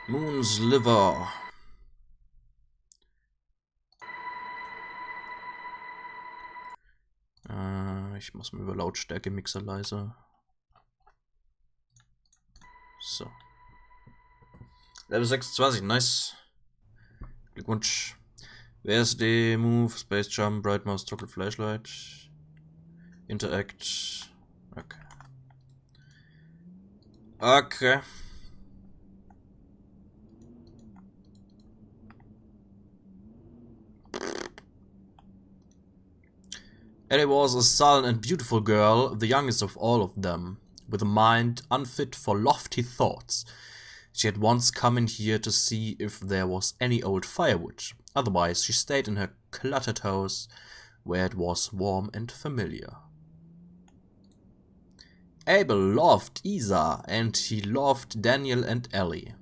Moon Sliver. Ich muss mal über Lautstärke Mixer leise. So. Level 26, nice. Glückwunsch. WSD, Move, Space Jump, Bright Mouse, Toggle Flashlight, Interact. Okay. Okay. Ellie was a sullen and beautiful girl, the youngest of all of them, with a mind unfit for lofty thoughts. She had once come in here to see if there was any old firewood. Otherwise, she stayed in her cluttered house, where it was warm and familiar. Abel loved Isa, and he loved Daniel and Ellie.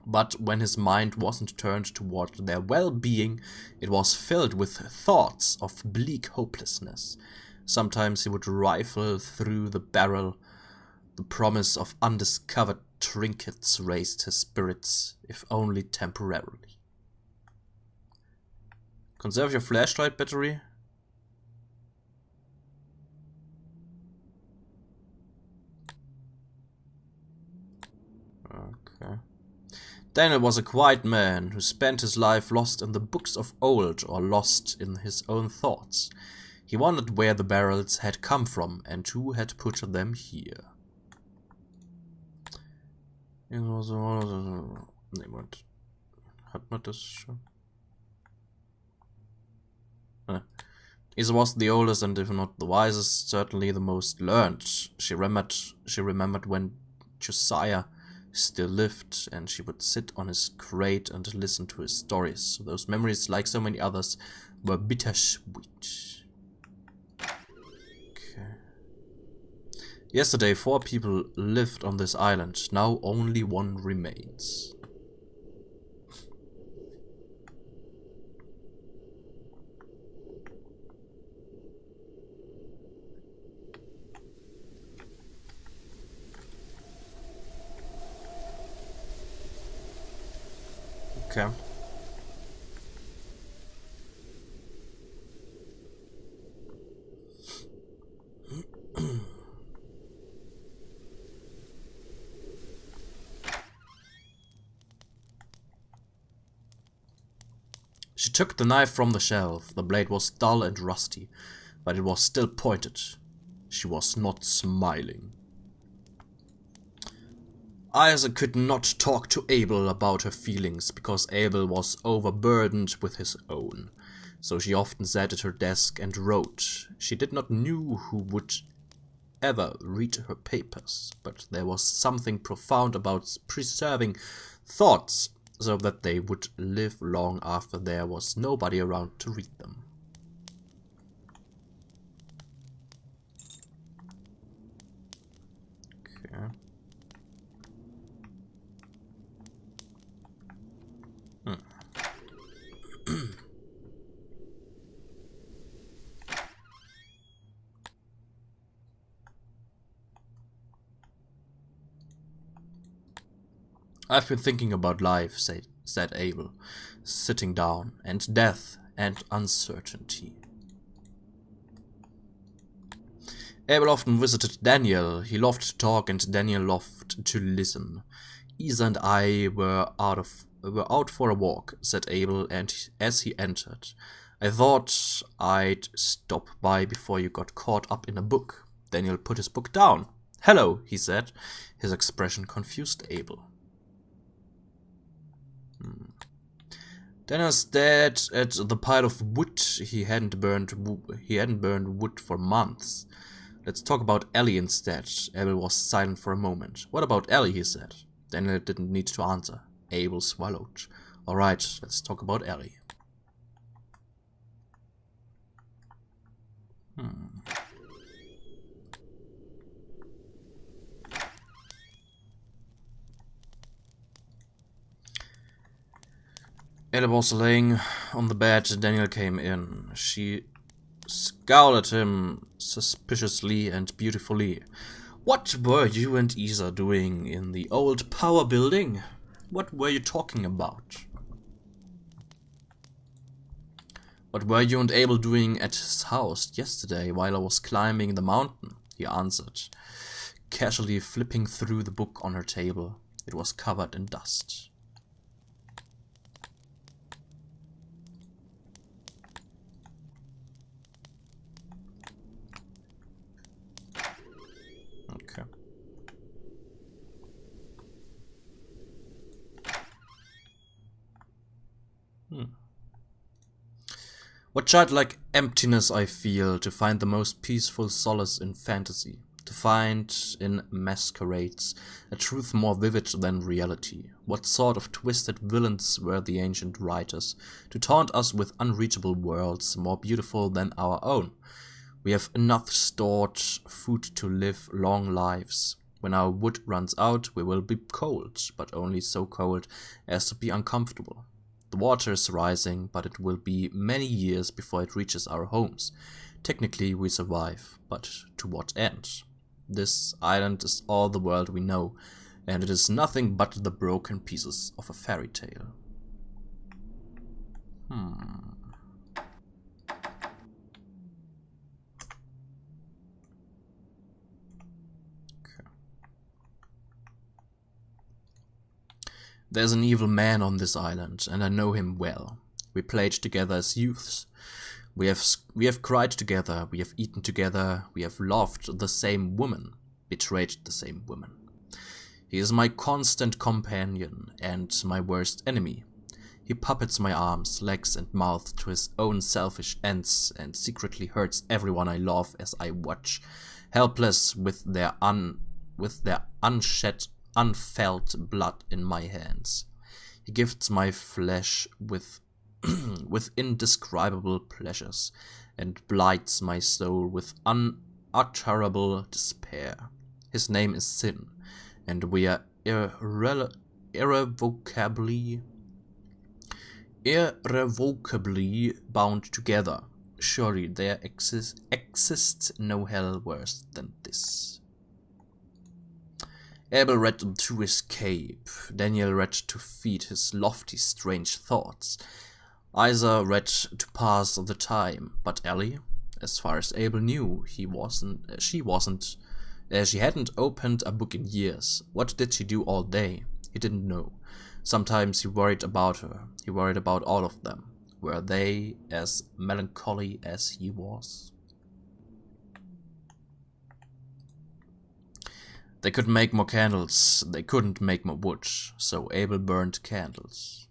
But when his mind wasn't turned toward their well-being, it was filled with thoughts of bleak hopelessness. Sometimes he would rifle through the barrel. The promise of undiscovered trinkets raised his spirits, if only temporarily. Conserve your flashlight battery. Okay. Daniel was a quiet man who spent his life lost in the books of old or lost in his own thoughts. He wondered where the barrels had come from and who had put them here. Nee, Moment. Hat man das schon? Isa was the oldest and if not the wisest, certainly the most learned. She remembered when Josiah still lived, and she would sit on his crate and listen to his stories. Those memories, like so many others, were bittersweet. Okay. Yesterday, 4 people lived on this island. Now only 1 remains. Okay. She took the knife from the shelf. The blade was dull and rusty, but it was still pointed. She was not smiling. Isa could not talk to Abel about her feelings because Abel was overburdened with his own. So she often sat at her desk and wrote. She did not know who would ever read her papers, but there was something profound about preserving thoughts so that they would live long after there was nobody around to read them. Okay. I've been thinking about life, said Abel, sitting down, and death and uncertainty. Abel often visited Daniel. He loved to talk and Daniel loved to listen. Isa and I were out for a walk, said Abel, and as he entered. I thought I'd stop by before you got caught up in a book. Daniel put his book down. Hello, he said. His expression confused Abel. Daniel stared at the pile of wood. He hadn't burned wood for months. Let's talk about Ellie instead. Abel was silent for a moment. What about Ellie, he said. Daniel didn't need to answer. Abel swallowed. Alright, let's talk about Ellie. Ellie was laying on the bed. Daniel came in. She scowled at him suspiciously and beautifully. What were you and Isa doing in the old power building? What were you talking about? What were you and Abel doing at his house yesterday while I was climbing the mountain? He answered, casually flipping through the book on her table. It was covered in dust. Okay. What childlike emptiness I feel to find the most peaceful solace in fantasy, to find in masquerades a truth more vivid than reality. What sort of twisted villains were the ancient writers, to taunt us with unreachable worlds more beautiful than our own? We have enough stored food to live long lives. When our wood runs out, we will be cold, but only so cold as to be uncomfortable. The water is rising, but it will be many years before it reaches our homes. Technically we survive, but to what end? This island is all the world we know, and it is nothing but the broken pieces of a fairy tale. There's an evil man on this island, and I know him well. We played together as youths. We have cried together, we have eaten together, we have loved the same woman, betrayed the same woman. He is my constant companion and my worst enemy. He puppets my arms, legs and mouth to his own selfish ends and secretly hurts everyone I love as I watch, helpless with their unshed, unfelt blood in my hands. He gifts my flesh with indescribable pleasures, and blights my soul with unutterable despair. His name is Sin, and we are irrevocably bound together. Surely there exists no hell worse than this. Abel read to escape, Daniel read to feed his lofty strange thoughts. Isa read to pass the time, but Ellie, as far as Abel knew, she hadn't opened a book in years. What did she do all day? He didn't know. Sometimes he worried about her. He worried about all of them. Were they as melancholy as he was? They could make more candles. They couldn't make more wood, so Abel burned candles.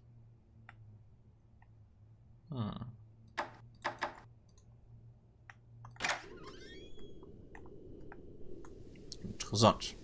Interessant.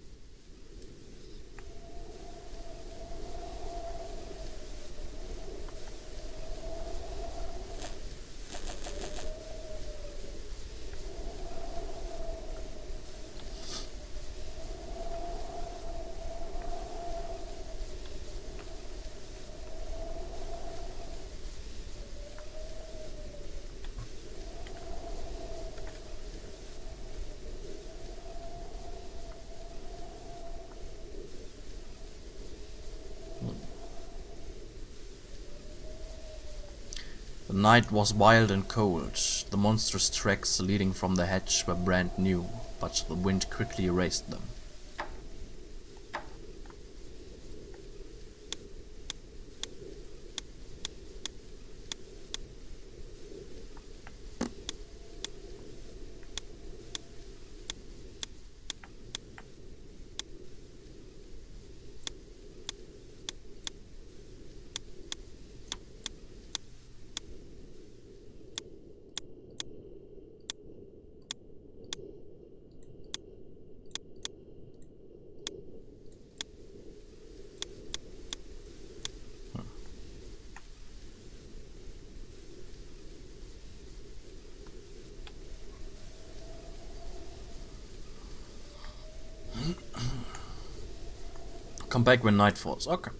The night was wild and cold. The monstrous tracks leading from the hedge were brand new, but the wind quickly erased them. Come back when night falls. Okay.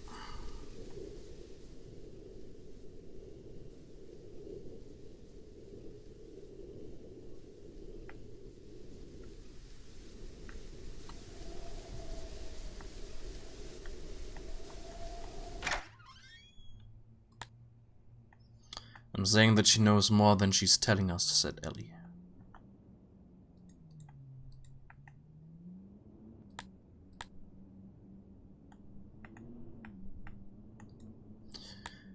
I'm saying that she knows more than she's telling us, said Ellie.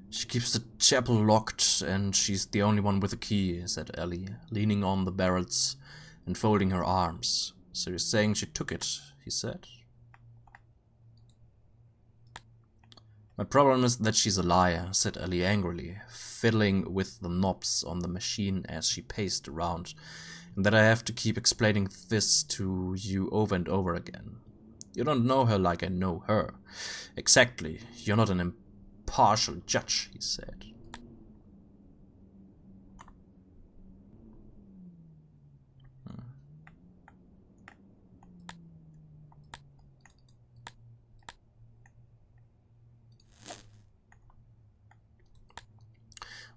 She keeps the chapel locked, and she's the only one with a key, said Ellie, leaning on the barrels and folding her arms. So you're saying she took it, he said. My problem is that she's a liar, said Ellie angrily, fiddling with the knobs on the machine as she paced around, and that I have to keep explaining this to you over and over again. You don't know her like I know her. Exactly, you're not an impartial judge, he said.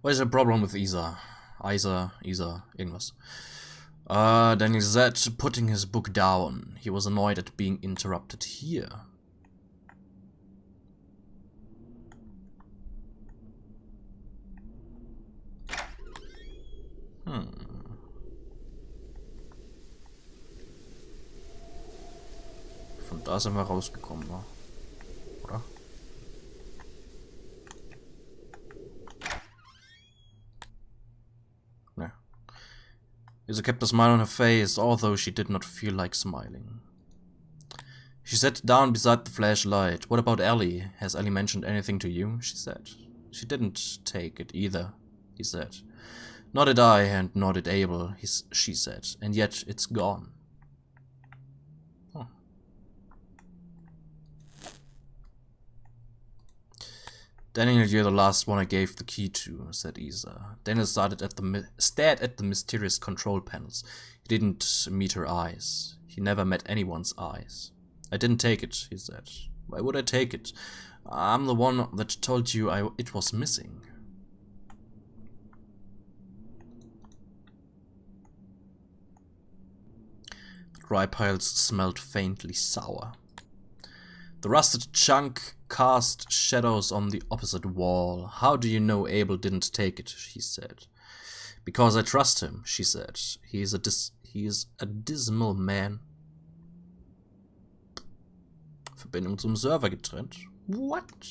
What is the problem with Isa, irgendwas. Then he said, putting his book down. He was annoyed at being interrupted here. Von da sind wir rausgekommen, ne? Oder? Ne. Isa kept a smile on her face, although she did not feel like smiling. She sat down beside the flashlight. What about Ellie? Has Ellie mentioned anything to you? She said. She didn't take it either, he said. Nor did I, and nor did Abel, she said. And yet it's gone. Huh. Daniel, you're the last one I gave the key to, said Isa. Daniel stared at the mysterious control panels. He didn't meet her eyes. He never met anyone's eyes. I didn't take it, he said. Why would I take it? I'm the one that told you it was missing. The dry piles smelled faintly sour. The rusted chunk cast shadows on the opposite wall. How do you know Abel didn't take it? He said. Because I trust him, she said. He is a dismal man. Verbindung zum Server getrennt. What?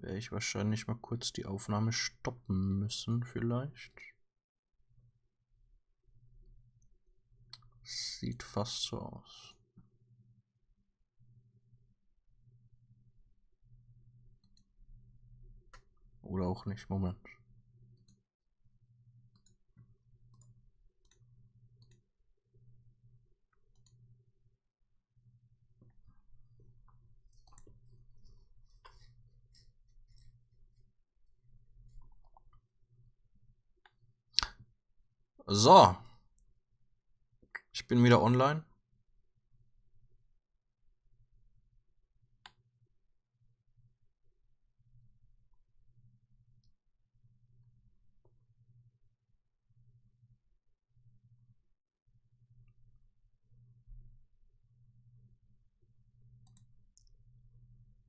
Werde ich wahrscheinlich mal kurz die Aufnahme stoppen müssen, vielleicht. Sieht fast so aus. Oder auch nicht, Moment. So. Ich bin wieder online.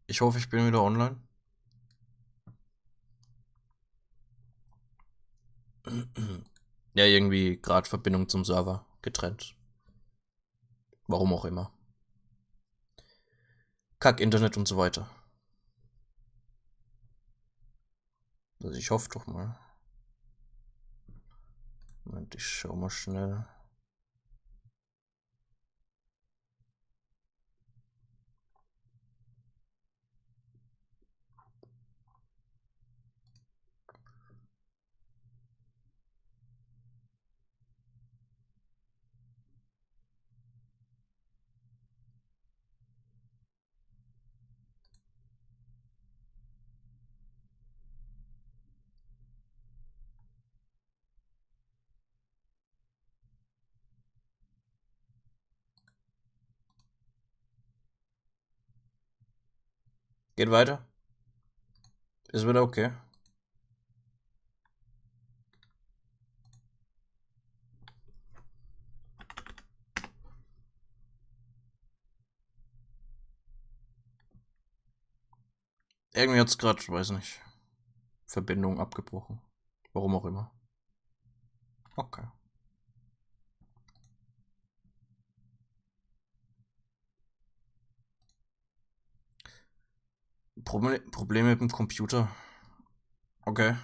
Ich hoffe, ich bin wieder online. Ja, irgendwie gerade Verbindung zum Server getrennt. Warum auch immer. Kack-Internet und so weiter. Also ich hoffe doch mal. Moment, ich schau mal schnell. Geht weiter. Ist wieder okay. Irgendwie hat's gerade, weiß nicht, Verbindung abgebrochen. Warum auch immer. Okay. Probleme mit dem Computer. Okay.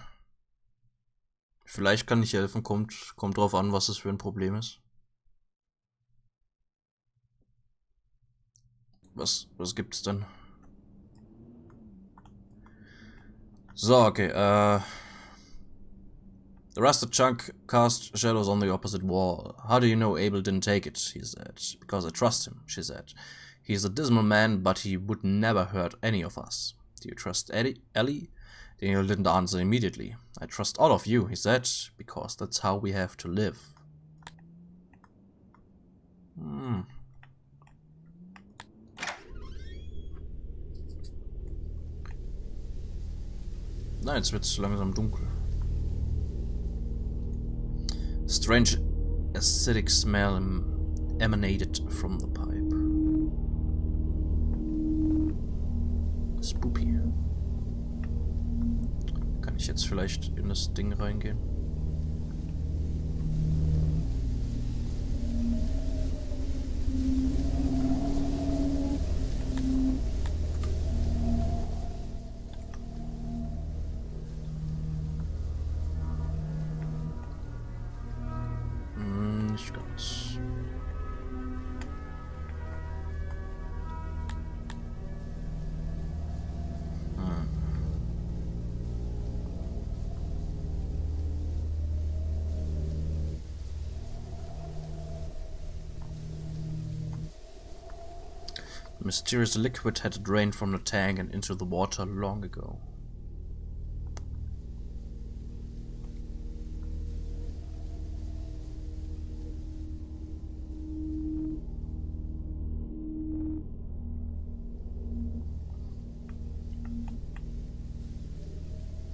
Vielleicht kann ich helfen, kommt drauf an, was es für ein Problem ist. Was gibt's denn? So, okay, The rusted chunk cast shadows on the opposite wall. How do you know Abel didn't take it? He said. Because I trust him, she said. He's a dismal man, but he would never hurt any of us. Do you trust Ellie? Daniel didn't answer immediately. I trust all of you, he said, because that's how we have to live. Na, jetzt wird's langsam dunkel. Strange acidic smell emanated from the pipe. Spoopy. Kann ich jetzt vielleicht in das Ding reingehen? Nicht ganz. The mysterious liquid had drained from the tank and into the water long ago.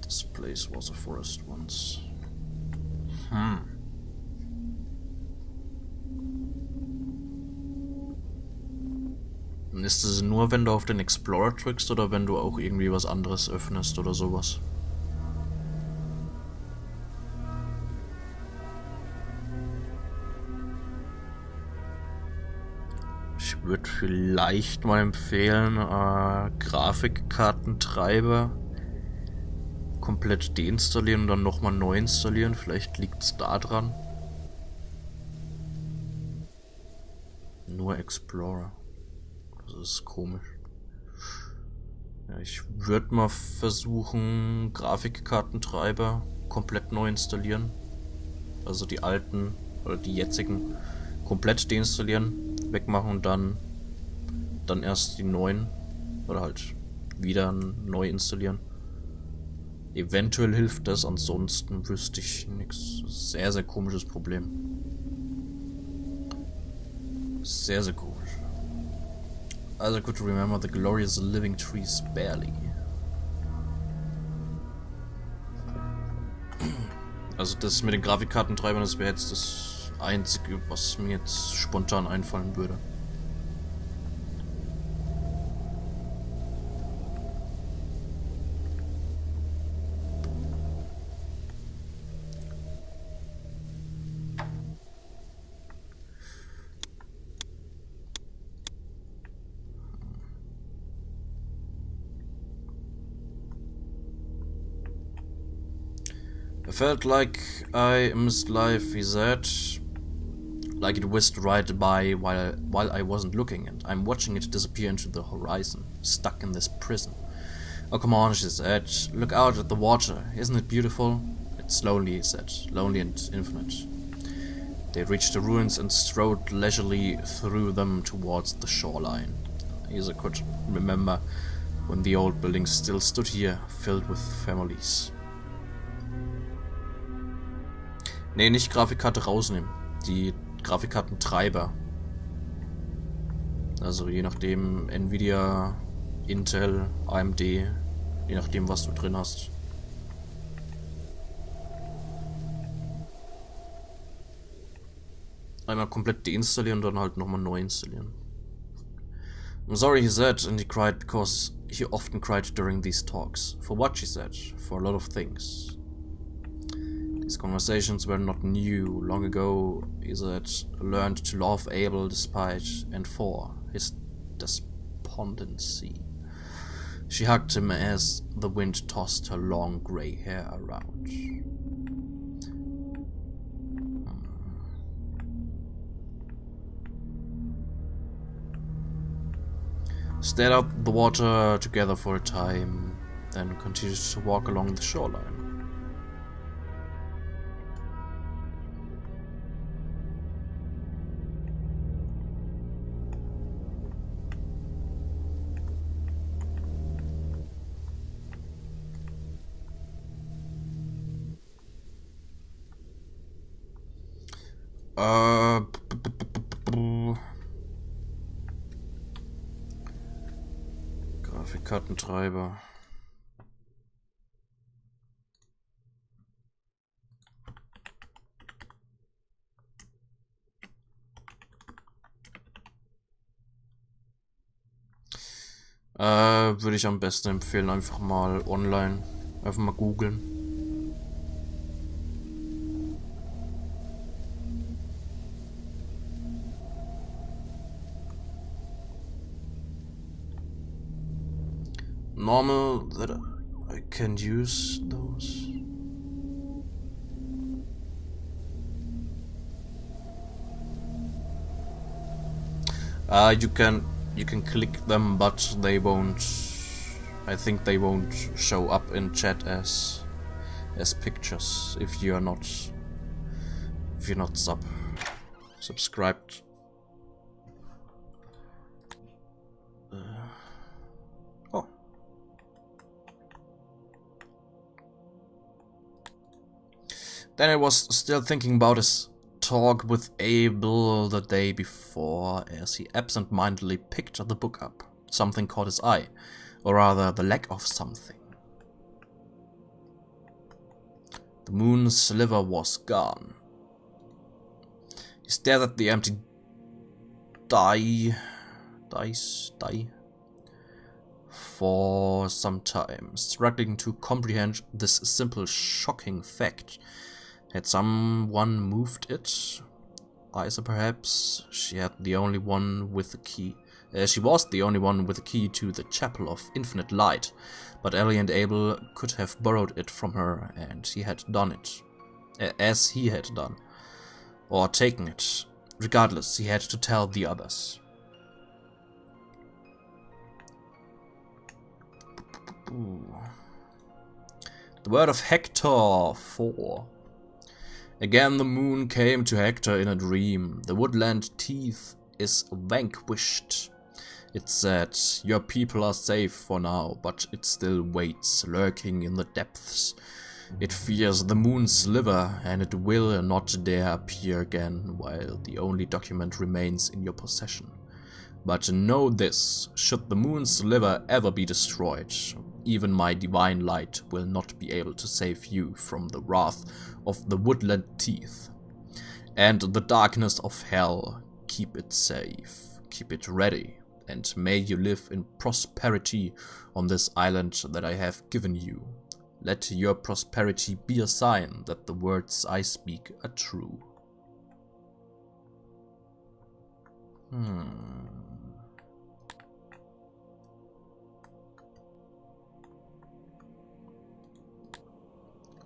This place was a forest once. Ist es nur, wenn du auf den Explorer drückst oder wenn du auch irgendwie was anderes öffnest oder sowas? Ich würde vielleicht mal empfehlen, Grafikkartentreiber komplett deinstallieren und dann nochmal neu installieren. Vielleicht liegt es da dran. Nur Explorer. Das ist komisch. Ja, ich würde mal versuchen, Grafikkartentreiber komplett neu installieren. Also die alten oder die jetzigen komplett deinstallieren, wegmachen und dann erst die neuen oder halt wieder neu installieren. Eventuell hilft das, ansonsten wüsste ich nichts. Sehr, sehr komisches Problem. Sehr, sehr komisch. Also good to remember the glorious living trees barely. Also das mit den Grafikkartentreibern, das wäre jetzt das Einzige, was mir jetzt spontan einfallen würde. I felt like I missed life, he said. Like it whizzed right by while I wasn't looking, and I'm watching it disappear into the horizon, stuck in this prison. Oh, come on, she said. Look out at the water. Isn't it beautiful? It's lonely, he said. Lonely and infinite. They reached the ruins and strode leisurely through them towards the shoreline. Isa could remember when the old buildings still stood here, filled with families. Nee, nicht Grafikkarte rausnehmen. Die Grafikkartentreiber. Also je nachdem, Nvidia Intel, AMD, je nachdem was du drin hast. Einmal komplett deinstallieren und dann halt nochmal neu installieren. I'm sorry, he said, and he cried because he often cried during these talks. For what, she said, for a lot of things. These conversations were not new. Long ago, he said, learned to love Abel despite and for his despondency. She hugged him as the wind tossed her long grey hair around. Stared out the water together for a time, then continued to walk along the shoreline. Grafikkartentreiber. Würde ich am besten empfehlen, einfach mal online, einfach mal googeln. Normal that I can use those. You can click them, but they won't. I think they won't show up in chat as pictures if you're not subscribed. Oh. Then I was still thinking about his talk with Abel the day before, as he absent-mindedly picked the book up. Something caught his eye, or rather the lack of something. The Moon Sliver was gone. He stared at the empty die for some time, struggling to comprehend this simple, shocking fact. Had someone moved it? Isa, perhaps? She had the only one with the key. She was the only one with the key to the Chapel of Infinite Light, but Ellie and Abel could have borrowed it from her, and he had done it. As he had done. Or taken it. Regardless, he had to tell the others. Ooh. The word of Hector 4. Again the moon came to Hector in a dream. The woodland teeth is vanquished. It said, your people are safe for now, but it still waits, lurking in the depths. It fears the Moon Sliver, and it will not dare appear again while the only document remains in your possession. But know this, should the Moon Sliver ever be destroyed, even my divine light will not be able to save you from the wrath of the woodland teeth. And the darkness of hell, keep it safe, keep it ready, and may you live in prosperity on this island that I have given you. Let your prosperity be a sign that the words I speak are true.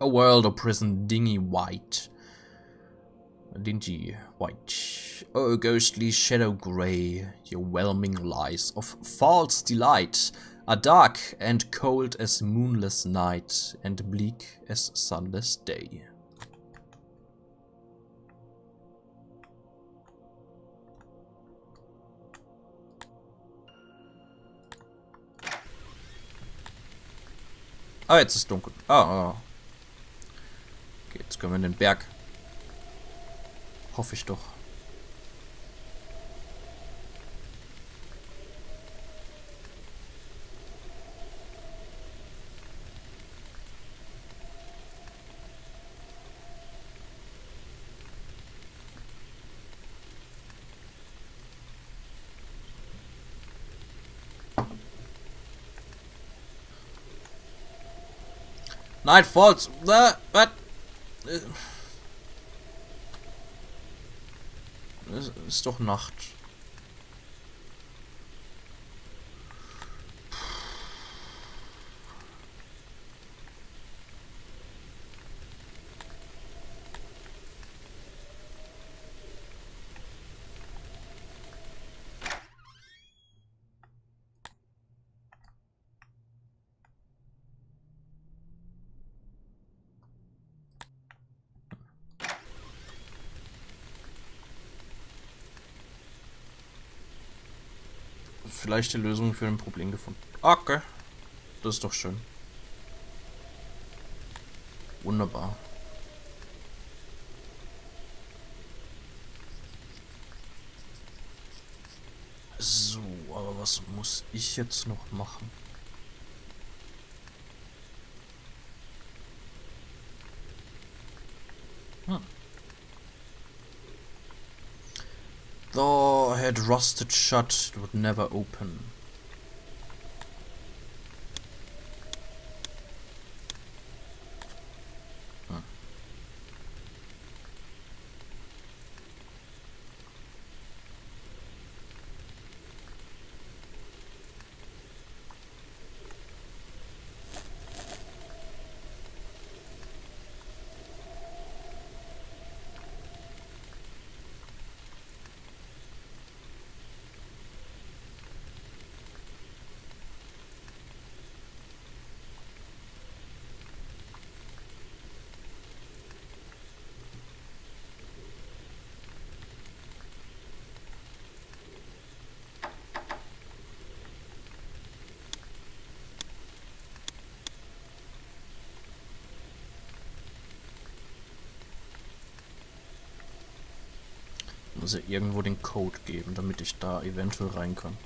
A world or prison dingy white. Dingy white. Oh, ghostly shadow grey, your whelming lies of false delight are dark and cold as moonless night, and bleak as sunless day. Ah, jetzt ist dunkel. Ah. Okay, jetzt können wir in den Berg. Hoffe ich doch. Night falls. What? Es ist doch Nacht. Vielleicht die Lösung für ein Problem gefunden. Okay. Das ist doch schön. Wunderbar. So, aber was muss ich jetzt noch machen? Door had rusted shut, it would never open. Muss ja irgendwo den Code geben, damit ich da eventuell rein kann.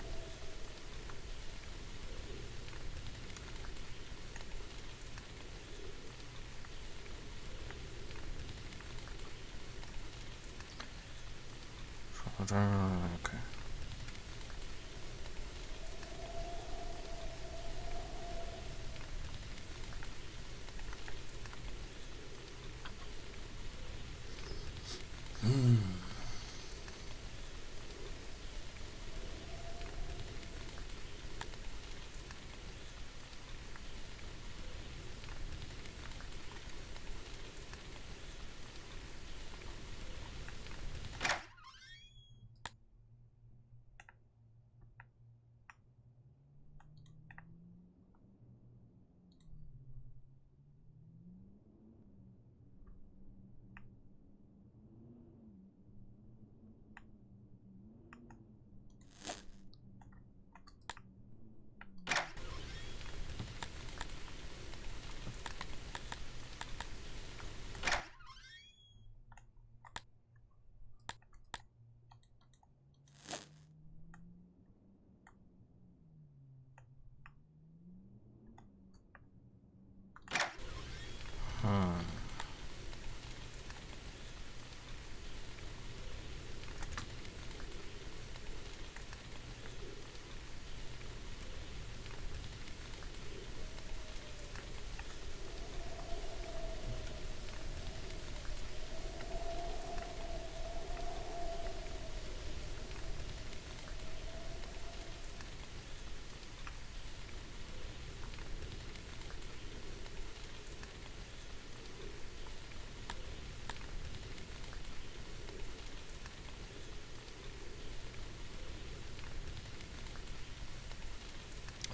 Okay.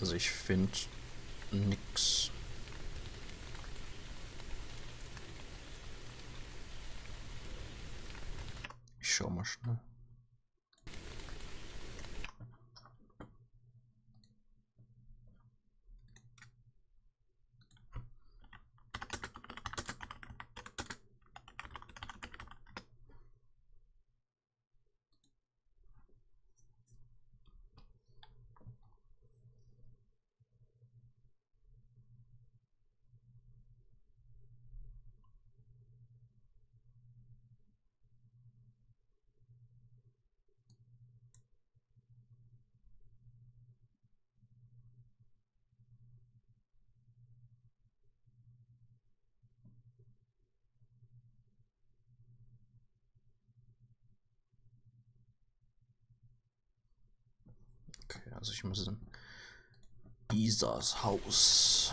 Also ich finde nix. Ich schau mal schnell. Okay, also ich muss in Isas Haus.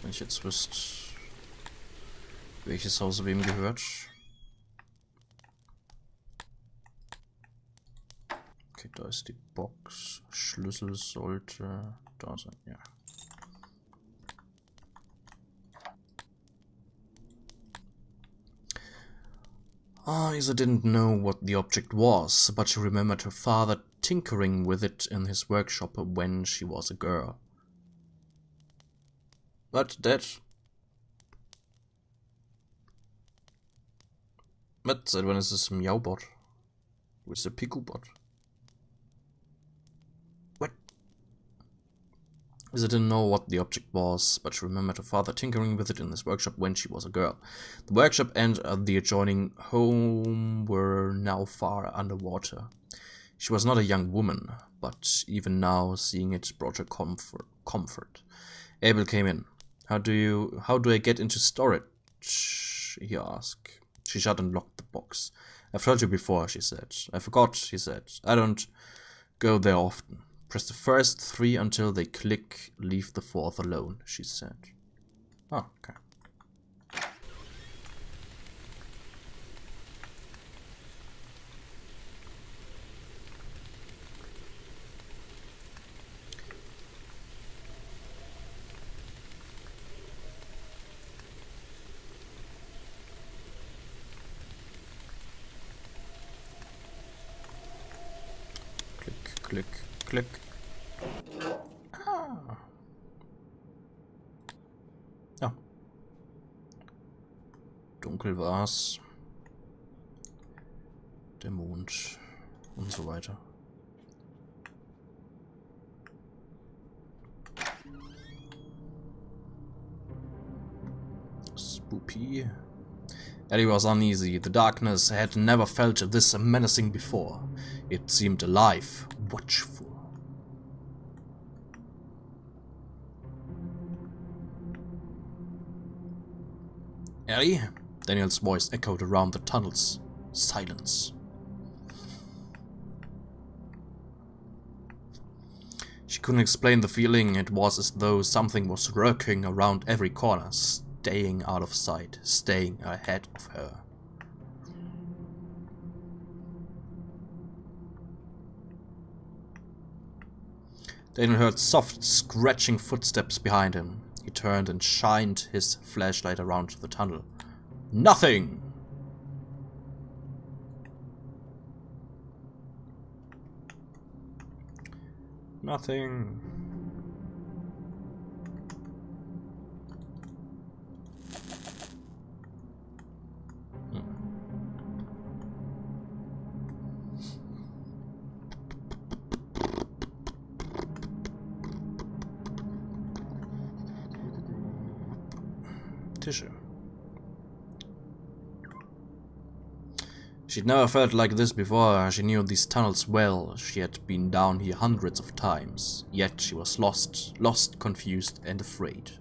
Wenn ich jetzt wüsste, welches Haus wem gehört. Okay, da ist die Box. Schlüssel sollte da sein, ja. Isa didn't know what the object was, but she remembered her father tinkering with it in his workshop when she was a girl. But Dad? What? Seit wann ist es ein Meowbot? Wo ist der Piku-Bot? What? Isa didn't know what the object was, but she remembered her father tinkering with it in his workshop when she was a girl. The workshop and the adjoining home were now far underwater. She was not a young woman, but even now, seeing it brought her comfort. Abel came in. How do I get into storage? He asked. She shut and locked the box. I've told you before, she said. I forgot, he said. I don't go there often. Press the first 3 until they click. Leave the 4th alone, she said. Oh, okay. Klick, klick. Ah. Ja. Dunkel war's. Der Mond und so weiter. Spoopy. Eddie was uneasy. The darkness had never felt this menacing before. It seemed alive, watchful. Eddie? Daniel's voice echoed around the tunnels. Silence. She couldn't explain the feeling. It was as though something was lurking around every corner, staying out of sight, staying ahead of her. Daniel heard soft, scratching footsteps behind him. He turned and shined his flashlight around the tunnel. Nothing! Nothing. Tische. She'd never felt like this before. She knew these tunnels well. She had been down here hundreds of times. Yet she was lost, confused, and afraid.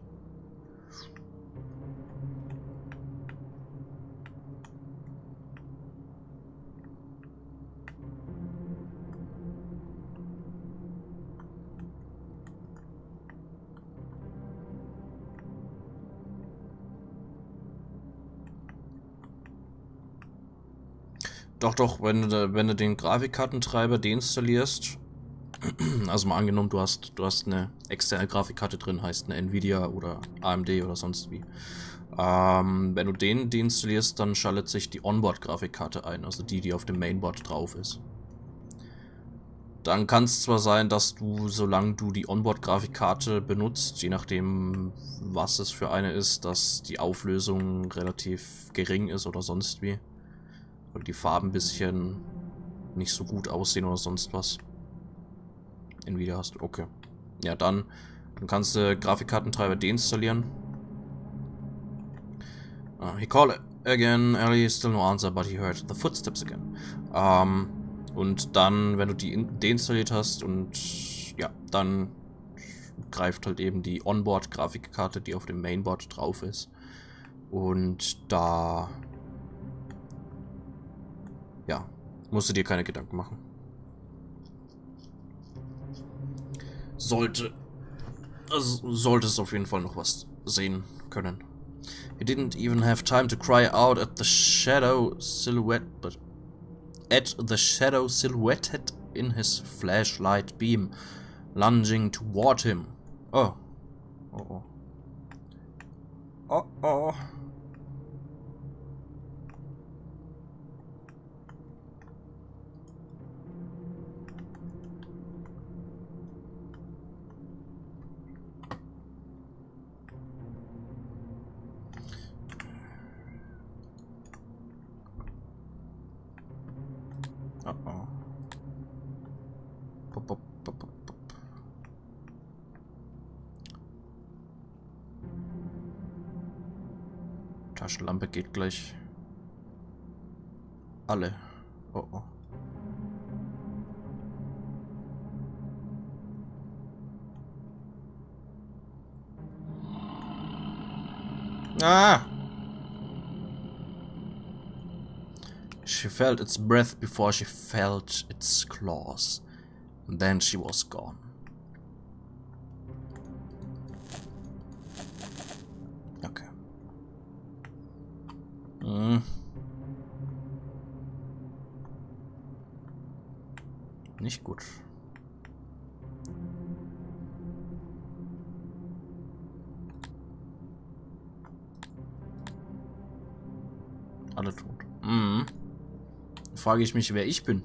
Doch, wenn du den Grafikkartentreiber deinstallierst, also mal angenommen, du hast eine externe Grafikkarte drin, heißt eine Nvidia oder AMD oder sonst wie. Wenn du den deinstallierst, dann schaltet sich die Onboard-Grafikkarte ein, also die auf dem Mainboard drauf ist. Dann kann es zwar sein, dass du, solange du die Onboard-Grafikkarte benutzt, je nachdem, was es für eine ist, dass die Auflösung relativ gering ist oder sonst wie. Oder die Farben ein bisschen nicht so gut aussehen oder sonst was. Nvidia hast du, okay. Ja, dann kannst du Grafikkartentreiber deinstallieren. He called again. Ellie still no answer, but he heard the footsteps again. Und dann, wenn du die deinstalliert hast und ja, dann greift halt eben die Onboard-Grafikkarte, die auf dem Mainboard drauf ist. Und da Musst du dir keine Gedanken machen. Solltest auf jeden Fall noch was sehen können. He didn't even have time to cry out at the shadow silhouetted in his flashlight beam, lunging toward him. Oh. Oh oh. Oh oh. Oh oh. Pop, pop, pop, pop, pop. Taschenlampe geht gleich. Alle. Oh oh. Ah! She felt its breath before she felt its claws. And then she was gone. Okay. Nicht gut. Alle tot. Frage ich mich, wer ich bin.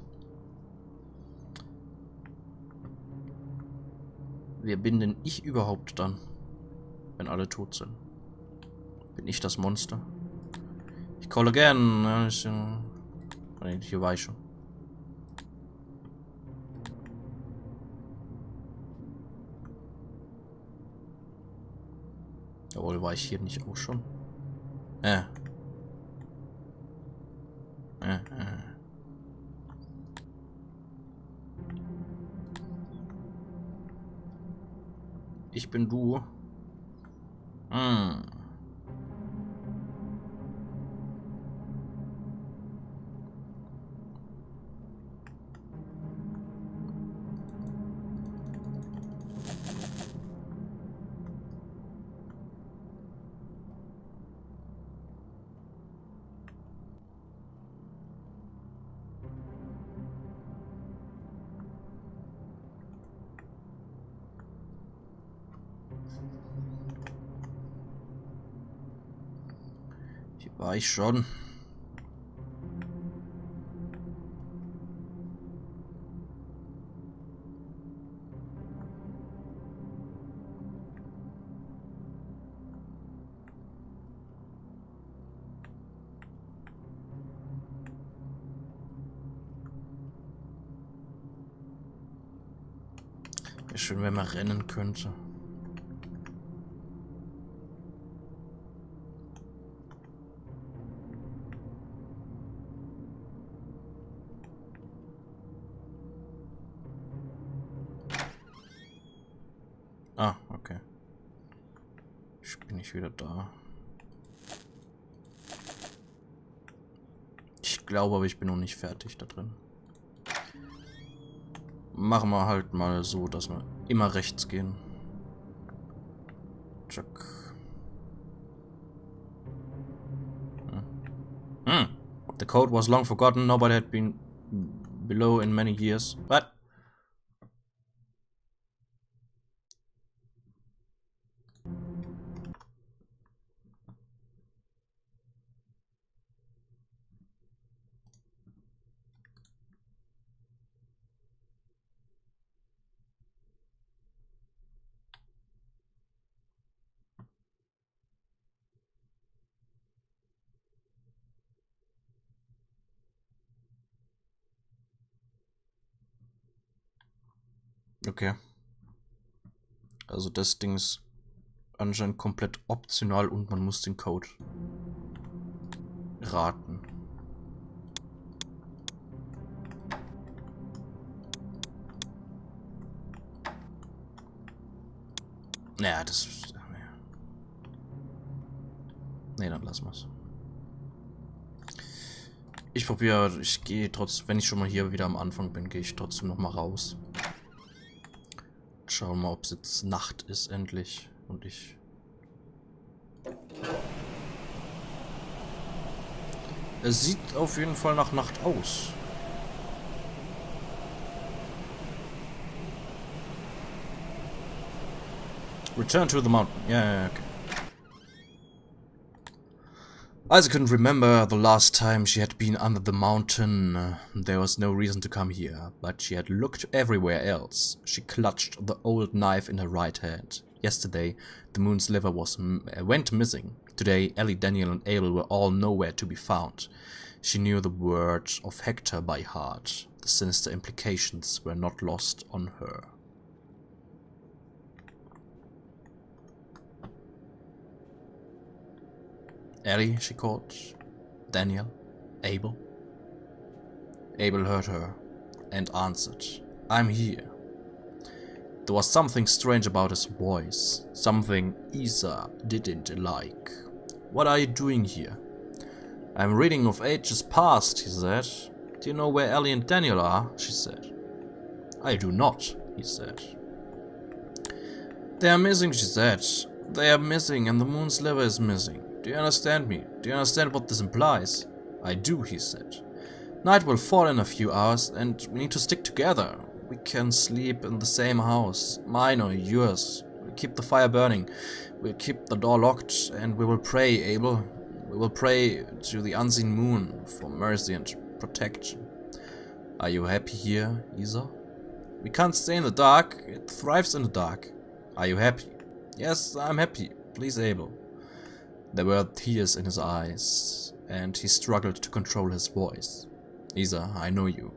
Wer bin denn ich überhaupt dann, wenn alle tot sind? Bin ich das Monster? Ich call again. Nee, hier war ich schon. Jawohl, war ich hier nicht auch schon? Ich bin du. Hier war ich schon. Wäre schön, wenn man rennen könnte. Ah, okay. Ich bin nicht wieder da. Ich glaube, aber ich bin noch nicht fertig da drin. Machen wir halt mal so, dass wir immer rechts gehen. Check. The code was long forgotten. Nobody had been below in many years. What? Okay. Also das Ding ist anscheinend komplett optional und man muss den Code raten. Naja, das... Nee, dann lassen wir es. ich gehe trotzdem, wenn ich schon mal hier wieder am Anfang bin, gehe ich trotzdem noch mal raus. Schauen wir mal, ob es jetzt Nacht ist endlich und ich... Es sieht auf jeden Fall nach Nacht aus. Return to the mountain. Yeah, okay. Isa couldn't remember the last time she had been under the mountain. There was no reason to come here, but she had looked everywhere else. She clutched the old knife in her right hand. Yesterday, the Moon Sliver went missing. Today, Ellie, Daniel and Abel were all nowhere to be found. She knew the word of Hector by heart. The sinister implications were not lost on her. Ellie, she called. Daniel. Abel. Abel heard her and answered. I'm here. There was something strange about his voice. Something Isa didn't like. What are you doing here? I'm reading of ages past, he said. Do you know where Ellie and Daniel are? She said. I do not, he said. They are missing, she said. They are missing and the Moon Sliver is missing. Do you understand me? Do you understand what this implies? I do, he said. Night will fall in a few hours and we need to stick together. We can sleep in the same house, mine or yours. We'll keep the fire burning. We'll keep the door locked and we will pray, Abel. We will pray to the unseen moon for mercy and protection. Are you happy here, Isa? We can't stay in the dark. It thrives in the dark. Are you happy? Yes, I'm happy. Please, Abel. There were tears in his eyes, and he struggled to control his voice. Isa, I know you.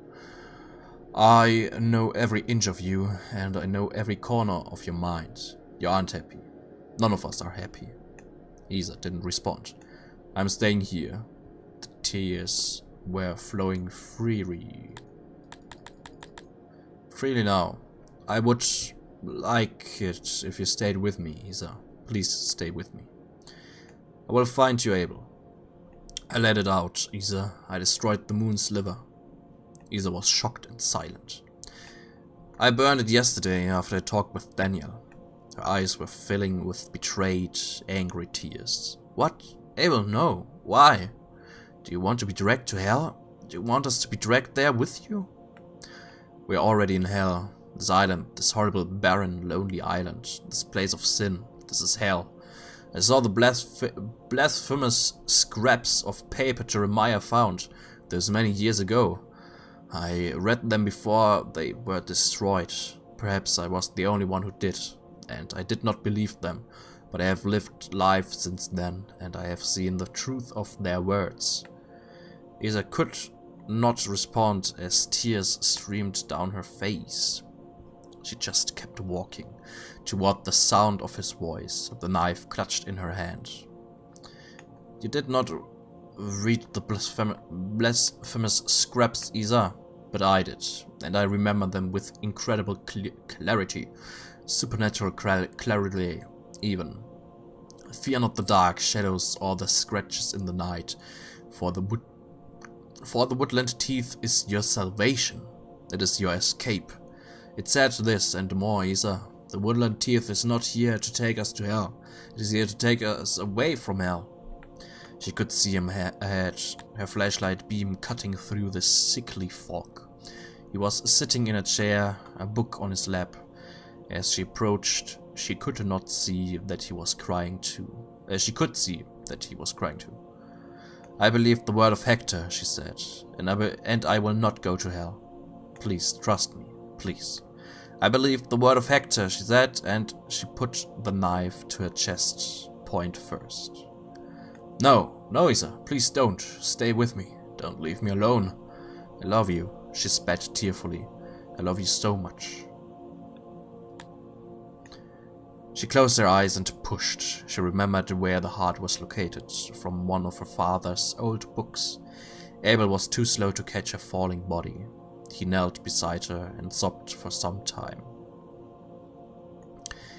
I know every inch of you, and I know every corner of your mind. You aren't happy. None of us are happy. Isa didn't respond. I'm staying here. The tears were flowing freely. Freely now. I would like it if you stayed with me, Isa. Please stay with me. I will find you, Abel. I let it out, Isa. I destroyed the Moon Sliver. Isa was shocked and silent. I burned it yesterday after I talked with Daniel. Her eyes were filling with betrayed, angry tears. What? Abel, no. Why? Do you want to be dragged to hell? Do you want us to be dragged there with you? We're already in hell. This island, this horrible, barren, lonely island. This place of sin. This is hell. I saw the blasphemous scraps of paper Jeremiah found those many years ago. I read them before they were destroyed. Perhaps I was the only one who did, and I did not believe them, but I have lived life since then, and I have seen the truth of their words. Isa could not respond as tears streamed down her face. She just kept walking toward the sound of his voice, the knife clutched in her hand. You did not read the blasphemous scraps, Isa, but I did, and I remember them with incredible clarity, supernatural clarity even. Fear not the dark shadows or the scratches in the night, for the woodland teeth is your salvation. It is your escape. It said this and more, Isa. The woodland teeth is not here to take us to hell. It is here to take us away from hell. She could see him ahead, her flashlight beam cutting through the sickly fog. He was sitting in a chair, a book on his lap. As she approached, she could not see that he was crying too. She could see that he was crying too. I believe the word of Hector, she said, and I will not go to hell. Please, trust me, please. I believe the word of Hector, she said, and she put the knife to her chest, point first. No, no, Isa, please don't. Stay with me. Don't leave me alone. I love you, she spat tearfully. I love you so much. She closed her eyes and pushed. She remembered where the heart was located, from one of her father's old books. Abel was too slow to catch her falling body. He knelt beside her and sobbed for some time.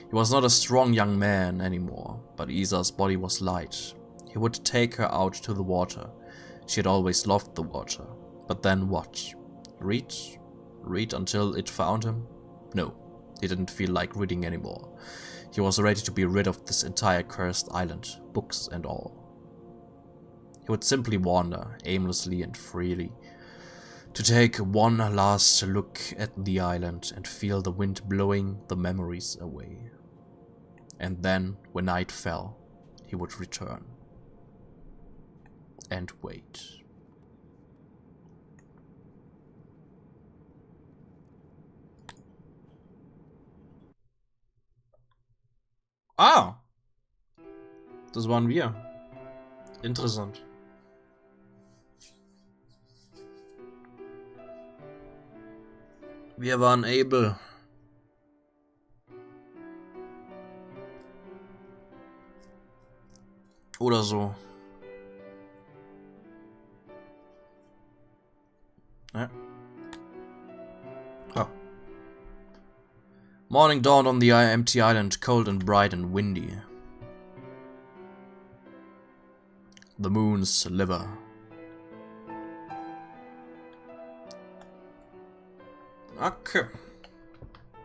He was not a strong young man anymore, but Isa's body was light. He would take her out to the water. She had always loved the water. But then what? Read? Read until it found him? No, he didn't feel like reading anymore. He was ready to be rid of this entire cursed island, books and all. He would simply wander, aimlessly and freely, to take one last look at the island and feel the wind blowing the memories away. And then, when night fell, he would return. And wait. Ah! Das waren wir. Interessant. Wir waren Abel. Oder so. Ja. Ah. Morning dawned on the empty island, cold and bright and windy. The Moon Sliver. Okay.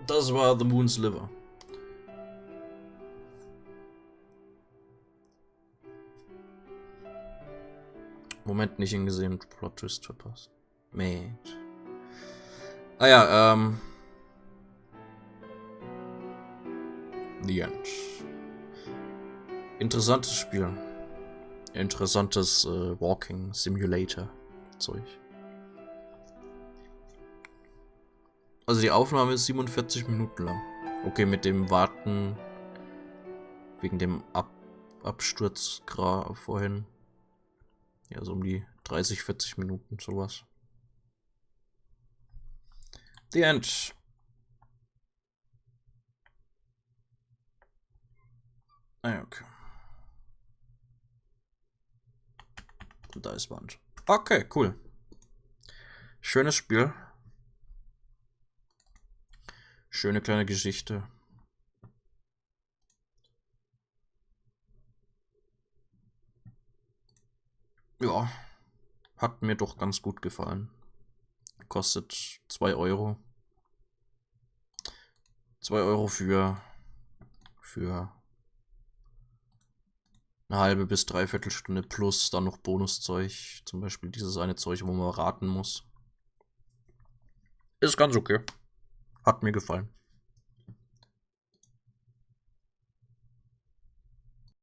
Das war The Moon Sliver. Moment, nicht hingesehen, Plot Twist verpasst. Mate. Ah ja, The End. Interessantes Spiel. Interessantes Walking Simulator Zeug. Also die Aufnahme ist 47 Minuten lang. Okay, mit dem Warten wegen dem Absturz vorhin. Ja, so um die 30, 40 Minuten, sowas. The End. Ah ja, okay. Und da ist Wand. Okay, cool. Schönes Spiel. Schöne kleine Geschichte. Ja, hat mir doch ganz gut gefallen. Kostet 2 Euro. 2 Euro für eine halbe bis dreiviertel Stunde plus dann noch Bonuszeug. Zum Beispiel dieses eine Zeug, wo man raten muss. Ist ganz okay. Hat mir gefallen.